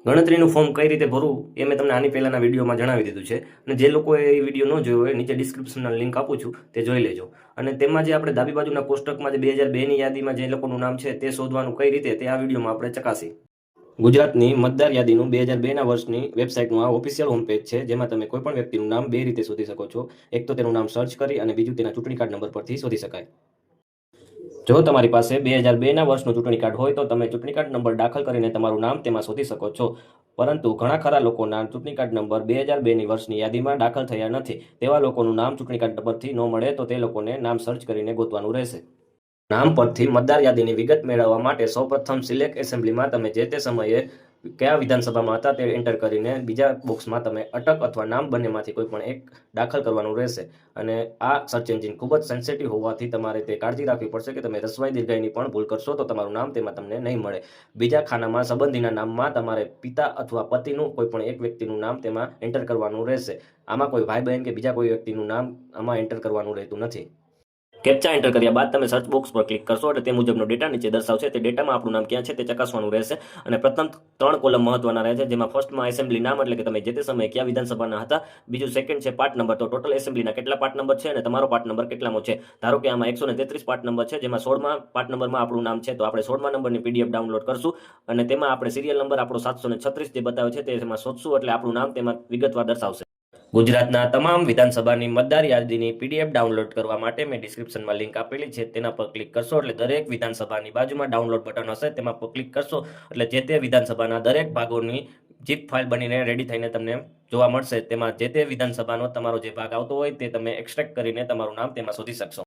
ગણતરીનું form કઈ રીતે ભરવું એ મેં તમને આની પહેલાના વિડીયોમાં જણાવી દીધું છે, અને જે લોકોએ એ વિડીયો ન જોયો હોય નીચે ડિસ્ક્રિપ્શનના લિંક આપું છું, તે જોઈ લેજો. અને તેમાં જે આપણે ડાબી બાજુના કોષ્ટકમાં જે 2002ની યાદીમાં જે લોકોનું નામ છે તે શોધવાનું કઈ રીતે તે આ વિડીયોમાં આપણે ચકાસી. ગુજરાતની મતદાર યાદીનું 2002ના વર્ષની વેબસાઇટનું આ ઓફિશિયલ હોમ પેજ છે, જેમાં તમે કોઈ પણ વ્યક્તિનું નામ બે રીતે શોધી શકો છો. એક તો તેનું નામ સર્ચ કરી અને બીજું તેના ચૂંટણી કાર્ડ નંબર પરથી શોધી શકાય. જો તમારી પાસે 2002ના વર્ષનું ચૂંટણી કાર્ડ હોય તો તમે ચૂંટણી કાર્ડ નંબર દાખલ કરીને તમારું નામ તેમાં શોધી શકો છો. પરંતુ ઘણા ખરા લોકોના ચૂંટણી કાર્ડ નંબર 2002ની વર્ષની યાદીમાં દાખલ થયા નથી. તેવા લોકોનું નામ ચૂંટણી કાર્ડ નંબરથી ન મળે તો તે લોકોને નામ સર્ચ કરીને ગોતવાનું રહેશે. નામ પરથી મતદાર યાદીની વિગત મેળવવા માટે સૌપ્રથમ સિલેક્ટ એસેમ્બલીમાં તમે જે તે સમયે કયા વિધાનસભામાં હતા તે એન્ટર કરીને બીજા બોક્સમાં તમે અટક અથવા નામ બંનેમાંથી કોઈ પણ એક દાખલ કરવાનું રહેશે. અને આ સર્ચ એન્જિન ખૂબ જ સેન્સિટિવ હોવાથી તમારે તે કાળજી રાખવી પડશે કે તમે રસવાઈ દીર્ઘાઈની પણ ભૂલ કરશો તો તમારું નામ તેમાં તમને નહીં મળે. બીજા ખાનામાં સંબંધીના નામમાં તમારે પિતા અથવા પતિનું કોઈ પણ એક વ્યક્તિનું નામ તેમાં એન્ટર કરવાનું રહેશે. આમાં કોઈ ભાઈ બહેન કે બીજા કોઈ વ્યક્તિનું નામ આમાં એન્ટર કરવાનું રહેતું નથી. કેપ્ચા એન્ટર કર્યા બાદ તમે સર્ચ બોક્સ પર ક્લિક કરશો એટલે તે મુજબનો ડેટા નીચે દર્શાવશે. તે ડેટામાં આપણું નામ ક્યાં છે તે ચકાસવાનું રહેશે. અને પ્રથમ 3 કોલમ મહત્વના રહે છે, જેમાં ફર્સ્ટમાં એસેમ્બલી નામ એટલે કે તમે જે તે સમયે કયા વિધાનસભાના હતા. બીજું સેકન્ડ છે પાર્ટ નંબર, તો ટોટલ એસેમ્બલીના કેટલા પાર્ટ નંબર છે અને તમારો પાર્ટ નંબર કેટલામો છે. ધારો કે આમાં 133 પાર્ટ નંબર છે, જેમાં 16મા પાર્ટ નંબરમાં આપણું નામ છે, તો આપણે 16મા નંબરની PDF ડાઉનલોડ કરશું અને તેમાં આપણે સિરિયલ નંબર આપણો 736 જે બતાવે છે તેમાં શોધશું એટલે આપણું નામ તેમાં વિગતવાર દર્શાવશે. ગુજરાતના તમામ વિધાનસભાની મતદાર યાદીની PDF ડાઉનલોડ કરવા માટે મેં ડિસ્ક્રિપ્શનમાં લિંક આપેલી છે, તેના પર ક્લિક કરશો એટલે દરેક વિધાનસભાની બાજુમાં ડાઉનલોડ બટન હશે, તેમાં પર ક્લિક કરશો એટલે જે તે વિધાનસભાના દરેક ભાગોની zip ફાઇલ બનીને રેડી થઈને તમને જોવા મળશે. તેમાં જે તે વિધાનસભાનો તમારો જે ભાગ આવતો હોય તે તમે એક્સટ્રેક્ટ કરીને તમારું નામ તેમાં શોધી શકશો.